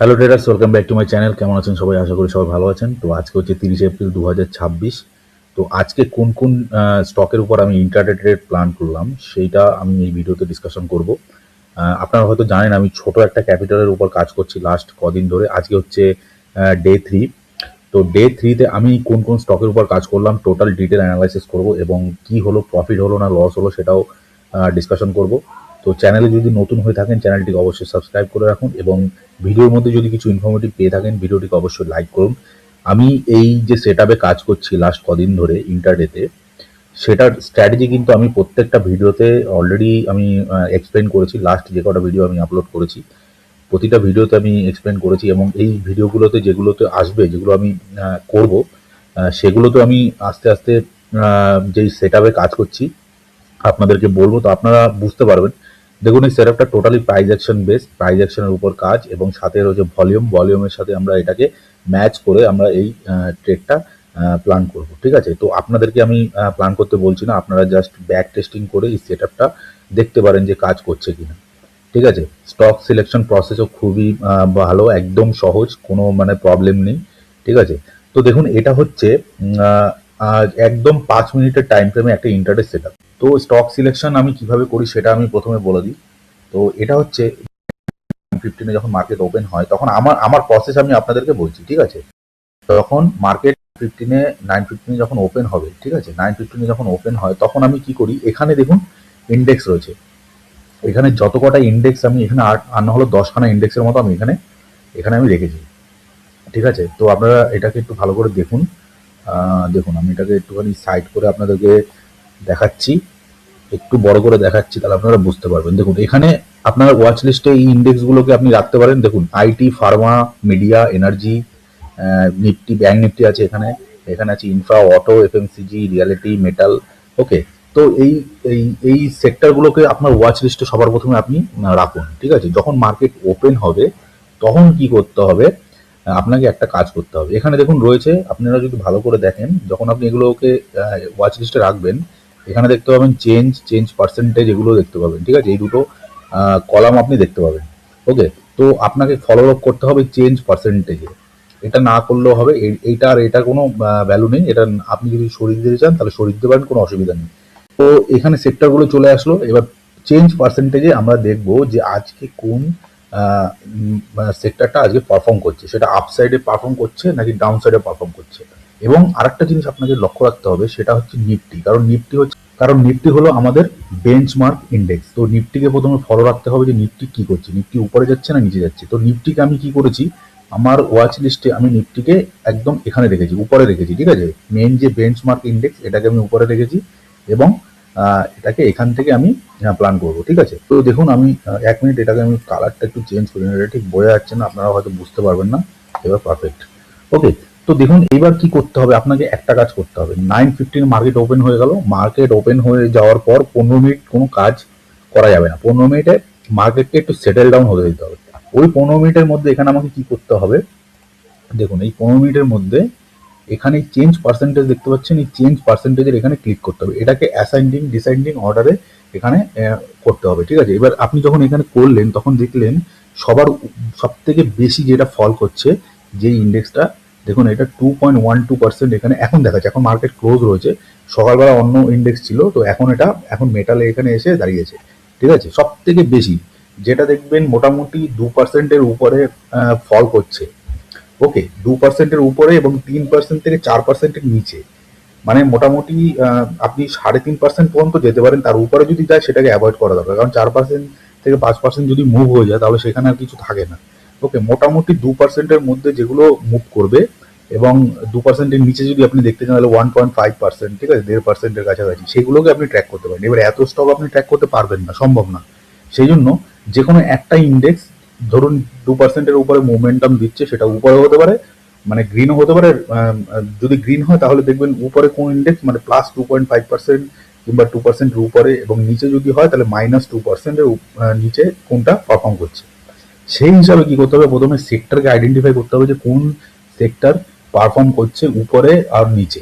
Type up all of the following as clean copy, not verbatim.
Hello traders, welcome back to my channel. কেমন আছেন সবাই? আশা করি সবাই ভালো আছেন। তো আজকে হচ্ছে 30 এপ্রিল 2026। তো আজকে কোন কোন স্টকের উপর আমি ইন্ট্রাডে ট্রেড প্ল্যান করলাম সেইটা আমি এই ভিডিওতে ডিসকাশন করব। আপনারা হয়তো জানেন আমি ছোট একটা ক্যাপিটালের উপর কাজ করছি লাস্ট কদিন ধরে। আজকে হচ্ছে ডে 3। তো ডে 3তে আমি কোন কোন স্টকের উপর কাজ করলাম টোটাল ডিটেল অ্যানালাইসিস করব এবং কি হলো, প্রফিট হলো না লস হলো সেটাও ডিসকাশন করব। তো চ্যানেলে যদি নতুন হয়ে থাকেন চ্যানেলটিকে অবশ্যই সাবস্ক্রাইব করে রাখুন এবং ভিডিওর মধ্যে যদি কিছু ইনফরমেটিভ পেয়ে থাকেন ভিডিওটিকে অবশ্যই লাইক করুন। আমি এই যে সেট কাজ করছি লাস্ট কদিন ধরে ইন্টারডেতে, সেটার স্ট্র্যাটেজি কিন্তু আমি প্রত্যেকটা ভিডিওতে অলরেডি আমি এক্সপ্লেন করেছি। লাস্ট যে কটা ভিডিও আমি আপলোড করেছি প্রতিটা ভিডিওতে আমি এক্সপ্লেন করেছি এবং এই ভিডিওগুলোতে যেগুলোতে আসবে, যেগুলো আমি করব, সেগুলোতে আমি আস্তে আস্তে যেই সেট কাজ করছি আপনাদেরকে বলবো, তো আপনারা বুঝতে পারবেন। দেখুন এই সেটআপটা totally price action base, price অ্যাকশনের উপর কাজ এবং সাথে রয়েছে ভলিউমের সাথে আমরা এটাকে ম্যাচ করে আমরা এই ট্রেডটা প্ল্যান করব। ঠিক আছে, তো আপনাদেরকে আমি প্ল্যান করতে বলছি না, আপনারা জাস্ট ব্যাক টেস্টিং করে এই সেটআপটা দেখতে পারেন যে কাজ করছে কিনা। ঠিক আছে, স্টক সিলেকশন প্রসেসও খুবই ভালো, একদম সহজ, কোনো মানে প্রবলেম নেই। ঠিক আছে, তো দেখুন এটা হচ্ছে একদম 5 মিনিটের টাইম ফ্রেমে একটা ইন্টারডে সেটআপ। তো স্টক সিলেকশন আমি কিভাবে করি সেটা আমি প্রথমে বলে দিই। তো এটা হচ্ছে 15 যখন মার্কেট ওপেন হয় তখন আমার আমার প্রসেস আমি আপনাদেরকে বলছি। ঠিক আছে, তখন মার্কেট 9:15 যখন ওপেন হবে, ঠিক আছে, 9:15 যখন ওপেন হয় তখন আমি কি করি, এখানে দেখুন ইন্ডেক্স রয়েছে। এখানে যত কটা ইন্ডেক্স আমি এখানে আর না হলো 10খানা ইন্ডেক্সের মতো আমি এখানে এখানে আমি রেখেছি। ঠিক আছে, তো আপনারা এটাকে একটু ভালো করে দেখুন। দেখুন আমি এটাকে একটুখানি সাইড করে আপনাদেরকে দেখাচ্ছি, একটু বড় করে দেখাচ্ছি, তাহলে আপনারা বুঝতে পারবেন। দেখুন এখানে আপনার ওয়াচ লিস্টে এই ইন্ডেক্সগুলোকে আপনি রাখতে পারেন। দেখুন IT, pharma, media, energy, Nifty, bank Nifty আছে এখানে, এখানে আছে infra, auto, FMCG, reality, metal. Okay, তো এই এই এই সেক্টরগুলোকে আপনার ওয়াচ লিস্টে সবার প্রথমে আপনি রাখুন। ঠিক আছে, যখন মার্কেট ওপেন হবে তখন কি করতে হবে, আপনাকে একটা কাজ করতে হবে। এখানে দেখুন রয়েছে, আপনারা যদি ভালো করে দেখেন যখন আপনি এগুলোকে ওয়াচ লিস্টে রাখবেন, এখানে দেখতে পাবেন চেঞ্জ পার্সেন্টেজ, এগুলো দেখতে পাবেন। ঠিক আছে, এই দুটো কলাম আপনি দেখতে পাবেন। ওকে, তো আপনাকে ফলো আপ করতে হবে চেঞ্জ পার্সেন্টেজে। এটা না করলেও হবে, এইটা আর এটা কোনো ভ্যালু নেই। এটা আপনি যদি সরিয়ে দিতে চান তাহলে সরিয়ে দিতে পারেন, কোনো অসুবিধা নেই। তো এখানে সেক্টরগুলো চলে আসলো। এবার চেঞ্জ পার্সেন্টেজে আমরা দেখব যে আজকে কোন সেক্টরটা আজকে পারফর্ম করছে, সেটা আপসাইডে পারফর্ম করছে নাকি ডাউন সাইডে পারফর্ম করছে। এবং আরেকটা জিনিস আপনাকে লক্ষ্য রাখতে হবে, সেটা হচ্ছে নিফটি। কারণ নিফটি হলো আমাদের বেঞ্চমার্ক ইন্ডেক্স। তো নিফটিকে প্রথমে ফলো রাখতে হবে যে নিফটি কি করছে, নিফটি উপরে যাচ্ছে না নিচে যাচ্ছে। তো নিফটিকে আমি কি করেছি, আমার ওয়াচ লিস্টে আমি নিফটিকে একদম এখানে রেখেছি, উপরে রেখেছি। ঠিক আছে, মেন যে বেঞ্চমার্ক ইন্ডেক্স এটাকে আমি উপরে রেখেছি এবং এটাকে এখান থেকে আমি প্ল্যান করবো। ঠিক আছে, তো দেখুন আমি 1 মিনিট এটাকে আমি কালারটা একটু চেঞ্জ করি, এটা ঠিক বোঝা যাচ্ছে না, আপনারা হয়তো বুঝতে পারবেন না। এবার পারফেক্ট। ওকে, তো দেখুন এবার কি করতে হবে, আপনাকে একটা কাজ করতে হবে। 9:15 মার্কেট ওপেন হয়ে গেল, মার্কেট ওপেন হয়ে যাওয়ার পর 15 মিনিট কোনো কাজ করা যাবে না। 15 মিনিটে মার্কেটকে একটু সেটেল ডাউন হতে দিতে হবে। ওই 15 মিনিটের মধ্যে এখানে আমাকে কি করতে হবে, দেখুন এই 15 মিনিটের মধ্যে এখানে চেঞ্জ পার্সেন্টেজ দেখতে পাচ্ছেন, এই চেঞ্জ পার্সেন্টেজের এখানে ক্লিক করতে হবে। এটাকে অ্যাসাইন্ডিং ডিসাইন্ডিং অর্ডারে এখানে করতে হবে। ঠিক আছে, এবার আপনি যখন এখানে করলেন তখন দেখলেন সব থেকে বেশি যেটা ফল করছে যে ইন্ডেক্সটা, দেখুন এটা 2.12% এখানে এখন দেখাচ্ছে। এখন মার্কেট ক্লোজ রয়েছে, সকালবেলা অন্য ইন্ডেক্স ছিল, তো এখন মেটালে এখানে এসে দাঁড়িয়েছে। ঠিক আছে, সব থেকে বেশি যেটা দেখবেন মোটামুটি 2%-এর উপরে ফল করছে। ওকে, 2%-এর উপরে এবং 3% থেকে 4%-এর নিচে, মানে মোটামুটি আপনি 3.5% পর্যন্ত যেতে পারেন। তার উপরে যদি যায় সেটাকে অ্যাভয়েড করা দরকার, কারণ 4% থেকে 5% যদি মুভ হয়ে যায় তাহলে সেখানে আর কিছু থাকে না। ওকে, মোটামুটি 2%-এর মধ্যে যেগুলো মুভ করবে এবং 2%-এর নিচে যদি আপনি দেখতে চান তাহলে 1.5%, ঠিক আছে, 1.5%-এর কাছাকাছি, সেগুলোকে আপনি ট্র্যাক করতে পারেন। এবার এত স্টক আপনি ট্র্যাক করতে পারবেন না, সম্ভব না। সেই জন্য যে কোনো একটা ইন্ডেক্স ধরুন 2%-এর উপরে মোমেন্টাম দিচ্ছে, সেটা উপরে হতে পারে, মানে গ্রিনও হতে পারে। যদি গ্রিন হয় তাহলে দেখবেন উপরে কোন ইন্ডেক্স মানে +2.5% কিংবা 2%-এর উপরে, এবং নিচে যদি হয় তাহলে -2%-এর নিচে কোনটা পারফর্ম করছে। সেই হিসাবে কি করতে হবে, প্রথমে সেক্টরকে আইডেন্টিফাই করতে হবে যে কোন সেক্টর পারফর্ম করছে উপরে আর নিচে।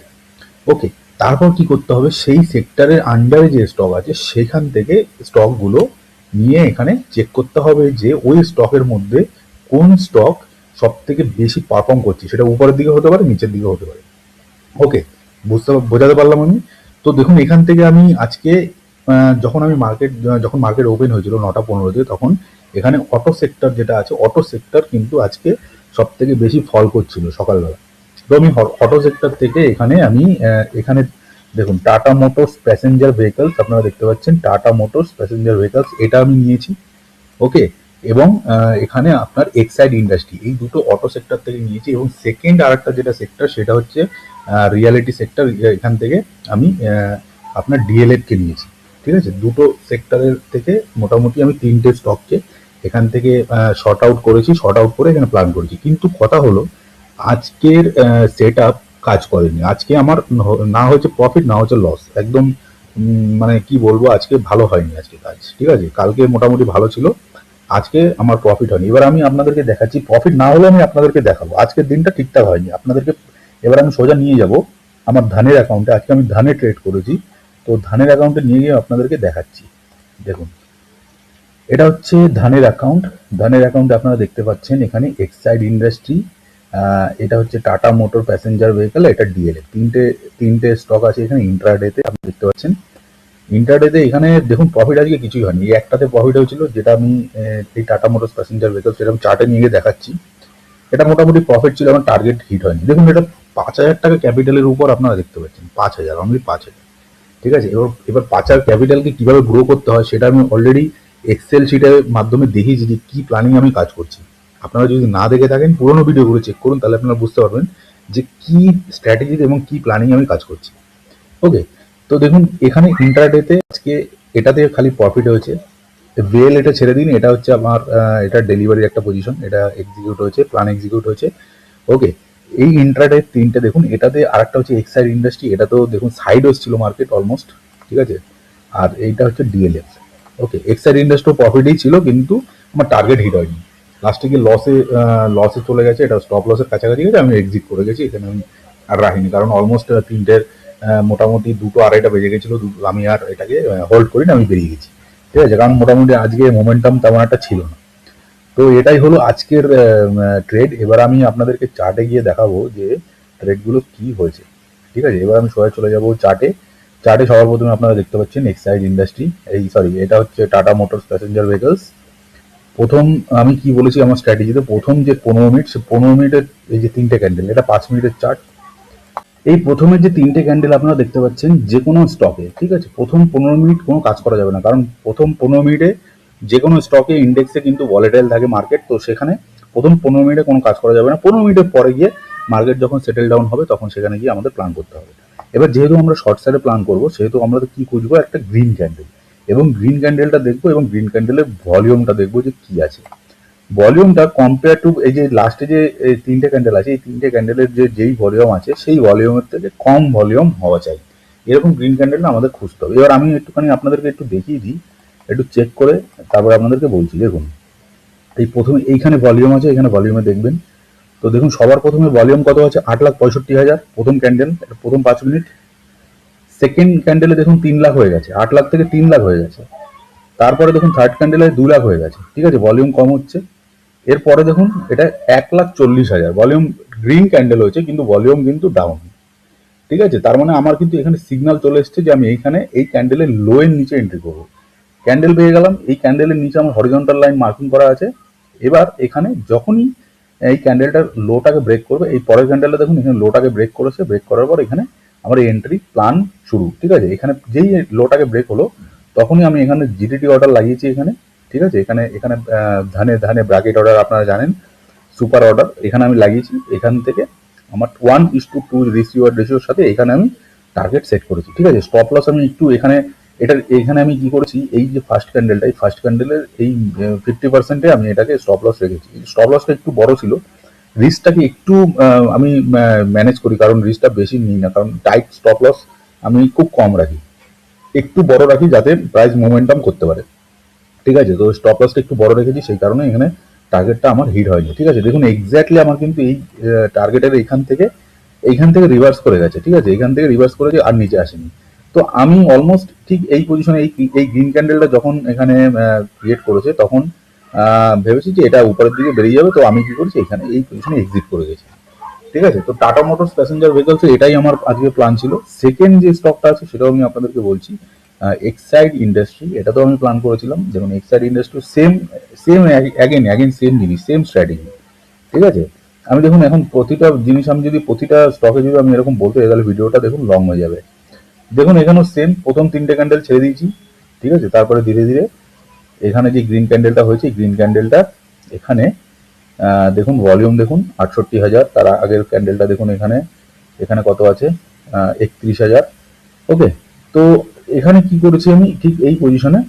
ওকে, তারপর কি করতে হবে, সেই সেক্টরের আন্ডারে যে স্টক আছে সেখান থেকে স্টকগুলো নিয়ে এখানে চেক করতে হবে যে ওই স্টকের মধ্যে কোন স্টক সব থেকে বেশি পারফর্ম করছি, সেটা উপরের দিকে হতে পারে, নিচের দিকে হতে পারে। ওকে, বোঝাতে পারলাম আমি? তো দেখুন এখান থেকে আমি আজকে যখন মার্কেট ওপেন হয়েছিল 9টা 15-তে, তখন এখানে অটো সেক্টর যেটা আছে, অটো সেক্টর কিন্তু আজকে সব থেকে বেশি ফল করছিল সকালবেলা। তো আমি অটো সেক্টর থেকে এখানে দেখুন টাটা মোটরস প্যাসেঞ্জার ভেহিকলস, আপনারা দেখতে পাচ্ছেন টাটা মোটরস প্যাসেঞ্জার ভেহিকলস, এটা আমি নিয়েছি। ওকে, এবং এখানে আপনার এক্সাইড ইন্ডাস্ট্রি, এই দুটো অটো সেক্টর থেকে নিয়েছি। এবং সেকেন্ড আরেকটা যেটা সেক্টর, সেটা হচ্ছে রিয়ালিটি সেক্টর, এখান থেকে আমি আপনার ডিএলএফ কে নিয়েছি। ঠিক আছে, দুটো সেক্টরের থেকে মোটামুটি আমি 3টে স্টককে এখান থেকে শর্ট আউট করেছি, শর্ট আউট করে এখানে প্ল্যান করেছি। কিন্তু কথা হলো, আজকের সেট আপ কাজ করেনি। আজকে আমার না হচ্ছে প্রফিট, না হচ্ছে লস, একদম মানে কি বলবো, আজকে ভালো হয়নি আজকে কাজ। ঠিক আছে, কালকে মোটামুটি ভালো ছিল, আজকে আমার প্রফিট হয়নি। এবার আমি আপনাদেরকে দেখাচ্ছি, প্রফিট না হলে আমি আপনাদেরকে দেখাবো আজকের দিনটা ঠিকঠাক হয়নি আপনাদেরকে। এবার আমি সোজা নিয়ে যাব আমার ধানের অ্যাকাউন্টে, আজকে আমি ধানে ট্রেড করেছি, তো ধানের অ্যাকাউন্টে নিয়ে গিয়ে আপনাদেরকে দেখাচ্ছি। দেখুন, এটা হচ্ছে ধানের অ্যাকাউন্ট। ধানের অ্যাকাউন্টে আপনারা দেখতে পাচ্ছেন এখানে এক্সাইড ইন্ডাস্ট্রি, এটা হচ্ছে টাটা মোটর প্যাসেঞ্জার ভেহিকল, এটা ডিএলএফ, তিনটে স্টক আছে এখানে ইন্ট্রাডেতে, আপনি দেখতে পাচ্ছেন। ইন্টারডেতে এখানে দেখুন প্রফিট আজকে কিছুই হয়নি, এই একটাতে প্রফিট হয়েছিল, যেটা আমি এই টাটা মোটরস প্যাসেঞ্জার ভেহিকল, সেটা আমি চার্টে নিয়ে গিয়ে দেখাচ্ছি। এটা মোটামুটি প্রফিট ছিল, আমার টার্গেট হিট হয়নি। দেখুন, এটা 5,000 টাকা ক্যাপিটালের উপর আপনারা দেখতে পাচ্ছেন, 5,000, অনলি 5,000। ঠিক আছে, এবার 5,000 ক্যাপিটালকে কিভাবে গ্রো করতে হয় সেটা আমি অলরেডি এক্সেল শিটের মাধ্যমে দেখিয়েছি যে কি প্ল্যানিং আমি কাজ করছি। আপনারা যদি না দেখে থাকেন, পুরোনো ভিডিওগুলো চেক করুন, তাহলে আপনারা বুঝতে পারবেন যে কি স্ট্র্যাটেজি এবং কি প্ল্যানিং আমি কাজ করছি। ওকে, তো দেখুন এখানে ইন্টারডেতে আজকে এটাতে খালি প্রফিট হয়েছে। বেল এটা ছেড়ে দিন, এটা হচ্ছে আমার এটা ডেলিভারির একটা পজিশন, এটা এক্সিকিউট হয়েছে, প্ল্যান এক্সিকিউট হয়েছে। ওকে, এই ইন্ট্রাডে তিনটে দেখুন, এটাতে আরেকটা হচ্ছে এক্সাইড ইন্ডাস্ট্রি, এটা তো দেখুন সাইড ছিল মার্কেট অলমোস্ট। ঠিক আছে, আর এইটা হচ্ছে ডিএলএফ। ওকে, এক্সাইড ইন্ডাস্ট্রি প্রফিটেই ছিল, কিন্তু আমার টার্গেট হিট হয়নি, লাস্টে গিয়ে লসে চলে গেছে, এটা স্টপ লসের কাছাকাছি গেছে, আমি এক্সিট করে গেছি, এখানে আমি আর রাখিনি, কারণ অলমোস্ট তিনটের মোটামুটি 2টো 2:30 বেজে গেছিলো, আমি আর এটাকে হোল্ড করি না, আমি বেরিয়ে গেছি। ঠিক আছে, কারণ মোটামুটি আজকে মোমেন্টাম তেমন একটা ছিল না। তো এটাই হলো আজকের ট্রেড। এবার আমি আপনাদেরকে চার্টে গিয়ে দেখাবো যে ট্রেডগুলো কি হয়েছে। ঠিক আছে, এবার আমি সবাই চলে যাবো চার্টে। চার্টে সবার প্রথমে আপনারা দেখতে পাচ্ছেন এক্সাইড ইন্ডাস্ট্রি, এটা হচ্ছে টাটা মোটরস প্যাসেঞ্জার ভেহিকলস। প্রথম আমি কি বলেছি আমার স্ট্র্যাটেজিতে, প্রথম যে 15 মিনিট, সে 15 মিনিটের এই যে 3টে ক্যান্ডেল, এটা 5 মিনিটের চার্ট। এই প্রথমের যে 3টে ক্যান্ডেল আপনারা দেখতে পাচ্ছেন, যে কোনো স্টকে, ঠিক আছে, প্রথম 15 মিনিট কোনো কাজ করা যাবে না, কারণ প্রথম 15 মিনিটে যে কোনো স্টকে ইন্ডেক্সে কিন্তু ভলেটাইল থাকে মার্কেট, তো সেখানে প্রথম 15 মিনিটে কোনো কাজ করা যাবে না। 15 মিনিটের পরে গিয়ে মার্কেট যখন সেটেল ডাউন হবে, তখন সেখানে গিয়ে আমাদের প্ল্যান করতে হবে। এবার যেহেতু আমরা শর্ট সাইডে প্ল্যান করবো, সেহেতু আমরা কি খুঁজবো, একটা গ্রিন ক্যান্ডেল, এবং গ্রিন ক্যান্ডেলটা দেখবো, এবং গ্রিন ক্যান্ডেলের ভলিউমটা দেখবো যে কি আছে। ভলিউমটা কম্পেয়ার টু এই যে লাস্টে যে 3টে ক্যান্ডেল আছে, এই 3টে ক্যান্ডেলের যেই ভলিউম আছে, সেই ভলিউমের থেকে কম ভলিউম হওয়া চাই, এরকম গ্রিন ক্যান্ডেলটা আমাদের খুঁজতে হবে। এবার আমি একটুখানি আপনাদেরকে একটু দেখিয়ে দিই, একটু চেক করে তারপরে আপনাদেরকে বলছি। দেখুন, এই প্রথমে এইখানে ভলিউম আছে, এখানে ভলিউমে দেখবেন। তো দেখুন, সবার প্রথমে ভলিউম কত আছে, 8,65,000, প্রথম ক্যান্ডেল, প্রথম 5 মিনিট। সেকেন্ড ক্যান্ডেলে দেখুন 3 লাখ হয়ে গেছে, 8 লাখ থেকে 3 লাখ হয়ে গেছে। তারপরে দেখুন থার্ড ক্যান্ডেলে 2 লাখ হয়ে গেছে। ঠিক আছে, ভলিউম কম হচ্ছে। এরপরে দেখুন এটা 1,40,000 ভলিউম, গ্রিন ক্যান্ডেল হয়েছে, কিন্তু ভলিউম কিন্তু ডাউন। ঠিক আছে, তার মানে আমার কিন্তু এখানে সিগন্যাল চলে এসছে যে আমি এইখানে এই ক্যান্ডেলের লো এর নিচে এন্ট্রি করবো। ক্যান্ডেল পেয়ে গেলাম, এই ক্যান্ডেলের নিচে আমার হরিজন্টাল লাইন মার্কিং করা আছে। এবার এখানে যখনই এই ক্যান্ডেলটার লোটাকে ব্রেক করবে, এই পরের ক্যান্ডেলটা দেখুন এখানে লোটাকে ব্রেক করেছে, ব্রেক করার পর এখানে আমার এই এন্ট্রি প্ল্যান শুরু। ঠিক আছে, এখানে যেই লোটাকে ব্রেক হলো, তখনই আমি এখানে জিডিটি অর্ডার লাগিয়েছি এখানে। ঠিক আছে, এখানে এখানে ধানে ধানে ব্র্যাকেট অর্ডার আপনারা জানেন, সুপার অর্ডার এখানে আমি লাগিয়েছি। এখান থেকে আমার 1:2 রিসিভার রেশিওর সাথে এখানে আমি টার্গেট সেট করেছি। ঠিক আছে, স্টপ লস আমি একটু এখানে আমি কি করেছি, এই যে ফার্স্ট ক্যান্ডেলটা, এই ফার্স্ট ক্যান্ডেলের এই 50%-এ আমি এটাকে স্টপ লস রেখেছি। স্টপ লসটা একটু বড় ছিল, রিস্কটাকে একটু আমি ম্যানেজ করি, কারণ রিস্কটা বেশি নিই না, কারণ টাইট স্টপ লস আমি খুব কম রাখি, একটু বড় রাখি যাতে প্রাইস মোমেন্টাম করতে পারে। ঠিক আছে, তো স্টপ লসটা একটু বড় রেখেছি, সেই কারণে এখানে টার্গেটটা আমার হিট হয়নি। ঠিক আছে, দেখুন এক্স্যাক্টলি আমার কিন্তু এই টার্গেটের এইখান থেকে রিভার্স করে গেছে। ঠিক আছে, এখান থেকে রিভার্স করেছে, আর নিচে আসেনি। তো আমি অলমোস্ট ঠিক এই পজিশনে এই গ্রিন ক্যান্ডেলটা যখন এখানে ক্রিয়েট করেছে, তখন ভেবেছি যে এটা উপরের দিকে বেরিয়ে যাবে, তো আমি কি করছি এখানে এই পজিশনে এক্সিট করে গেছি। ঠিক আছে, তো টাটা মোটরস প্যাসেঞ্জার ভেহিকলস এটাই আমার আজকে প্ল্যান ছিল। সেকেন্ড যে স্টকটা আছে সেটাও আমি আপনাদেরকে বলছি, এক্সাইড ইন্ডাস্ট্রি, এটা তো আমি প্ল্যান করেছিলাম। যেমন Exide industry same same again same জিনিস, সেম স্ট্র্যাটেজি। ঠিক আছে, আমি দেখুন এখন প্রতিটা জিনিস আমি যদি প্রতিটা স্টকে যদি আমি এরকম বলতে যাই তাহলে ভিডিওটা দেখুন লং হয়ে যাবে। দেখুন এখানেও সেম, প্রথম তিনটে ক্যান্ডেল ছেড়ে দিয়েছি। ঠিক আছে, তারপরে ধীরে ধীরে এখানে যে গ্রিন ক্যান্ডেলটা হয়েছে, গ্রিন ক্যান্ডেলটা এখানে দেখুন ভলিউম দেখুন 68,000। তার আগের ক্যান্ডেলটা দেখুন এখানে, এখানে কত আছে 31,000। ওকে, তো এখানে কি করেছি আমি ঠিক এই পজিশনে,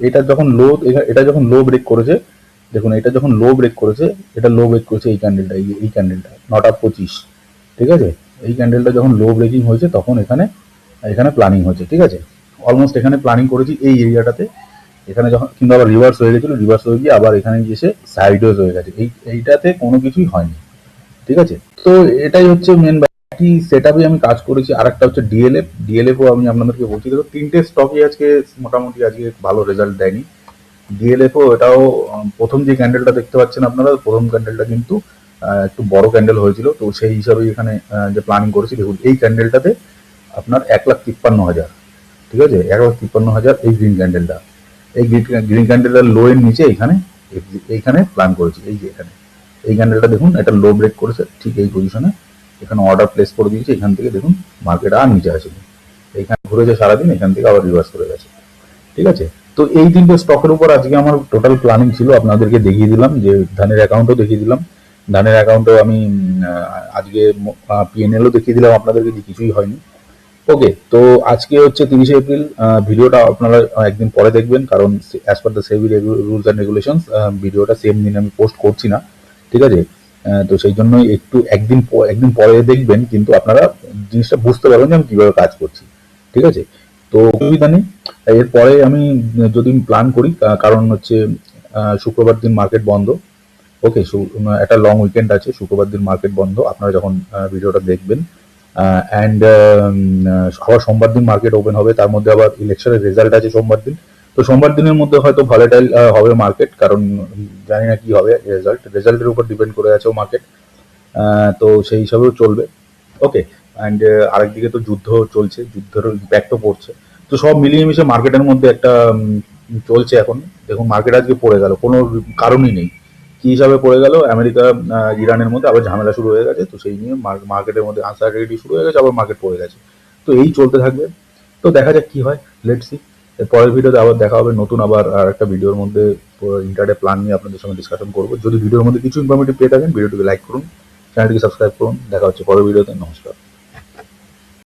এটা যখন লো, এটা যখন লো ব্রেক করেছে, দেখুন এটা যখন লো ব্রেক করেছে, এটা লো ব্রেক করেছে এই ক্যান্ডেলটা, এই ক্যান্ডেলটা 9টা 25। ঠিক আছে, এই ক্যান্ডেলটা যখন লো ব্রেকিং হয়েছে তখন এখানে এখানে প্ল্যানিং হয়েছে। ঠিক আছে, অলমোস্ট এখানে প্ল্যানিং করেছি এই এরিয়াটাতে। এখানে যখন কিন্তু আবার রিভার্স হয়ে গেছিল, রিভার্স হয়ে গিয়ে আবার এখানে এসে সাইডওয়েজ হয়ে গেছে, এইটাতে কোনো কিছুই হয়নি। ঠিক আছে, তো এটাই হচ্ছে মেন বাকি সেট আপে আমি কাজ করেছি। আর একটা হচ্ছে ডিএলএফ, ডিএলএফও আমি আপনাদেরকে বলছি। দেখো তিনটে স্টকই আজকে মোটামুটি আজকে ভালো রেজাল্ট দেয়নি। ডিএলএফও এটাও প্রথম যে ক্যান্ডেলটা দেখতে পাচ্ছেন আপনারা, প্রথম ক্যান্ডেলটা কিন্তু একটু বড় ক্যান্ডেল হয়েছিল, তো সেই হিসাবে এখানে যে প্ল্যানিং করেছি দেখুন এই ক্যান্ডেলটাতে আপনার 1,53,000। ঠিক আছে, 1,53,000 এই গ্রিন ক্যান্ডেলটা, এই গ্রিন ক্যান্ডেলটার লো এর নিচে এখানে এইখানে প্ল্যান করেছি। এই যে এখানে এই ক্যান্ডেলটা দেখুন, এটা লো ব্রেক করেছে ঠিক এই পজিশনে, এখানে অর্ডার প্লেস করে দিয়েছে। এখান থেকে দেখুন মার্কেট আর নিচে আসেনি, এইখানে ঘুরেছে সারাদিন, এখান থেকে আবার রিভার্স করে গেছে। ঠিক আছে, তো এই তিনটে স্টকের উপর আজকে আমার টোটাল প্ল্যানিং ছিল। আপনাদেরকে দেখিয়ে দিলাম, যে ধানের অ্যাকাউন্টও দেখিয়ে দিলাম, ধানের অ্যাকাউন্টেও আমি আজকে পিএনএলও দেখিয়ে দিলাম আপনাদেরকে, যে কিছুই হয়নি। ওকে, তো আজকে হচ্ছে 30শে এপ্রিল। ভিডিওটা আপনারা একদিন পরে দেখবেন, কারণ as per the SEBI rules and regulations ভিডিওটা সেম দিন আমি পোস্ট করছি না। ঠিক আছে, তো সেই জন্য একটু একদিন পরে দেখবেন, কিন্তু আপনারা জিনিসটা বুঝতে পারবেন যে আমি কিভাবে কাজ করছি। ঠিক আছে, তো অসুবিধা নেই। এরপরে আমি যদি প্ল্যান করি, কারণ হচ্ছে শুক্রবার দিন মার্কেট বন্ধ। ওকে, একটা লং উইকেন্ড আছে, শুক্রবার দিন মার্কেট বন্ধ আপনারা যখন ভিডিওটা দেখবেন। অ্যান্ড আবার সোমবার দিন মার্কেট ওপেন হবে, তার মধ্যে আবার ইলেকশনের রেজাল্ট আছে সোমবার দিন। তো সোমবার দিনের মধ্যে হয়তো ভলেটাইল হবে মার্কেট, কারণ জানি না কি হবে রেজাল্টের উপর ডিপেন্ড করে আছে মার্কেট। তো সেই হিসাবেও চলবে। ওকে, অ্যান্ড আরেকদিকে তো যুদ্ধ চলছে, যুদ্ধের ইম্প্যাক্টও পড়ছে। তো সব মিলিয়ে মিশে মার্কেটের মধ্যে একটা চলছে এখন। দেখুন মার্কেট আজকে পড়ে গেল, কোনো কারণই নেই। কি হিসাবে পড়ে গেল, আমেরিকা ইরানের মধ্যে আবার ঝামেলা শুরু হয়ে গেছে, তো সেই নিয়ে মার্কেটের মধ্যে আনসার্টেনিটি শুরু হয়ে গেছে, আবার মার্কেট পড়ে গেছে। তো এই চলতে থাকবে, তো দেখা যাক কি হয়, লেটস সি। এর পরের ভিডিওতে আবার দেখা হবে নতুন আবার আর একটা ভিডিওর মধ্যে, ইন্টারডে প্ল্যান নিয়ে আপনাদের সঙ্গে ডিসকাশন করবো। যদি ভিডিওর মধ্যে কিছু ইনফরমেটিভ পেয়ে থাকেন ভিডিওটিকে লাইক করুন, চ্যানেলটিকে সাবস্ক্রাইব করুন। দেখা হচ্ছে পরের ভিডিওতে, নমস্কার।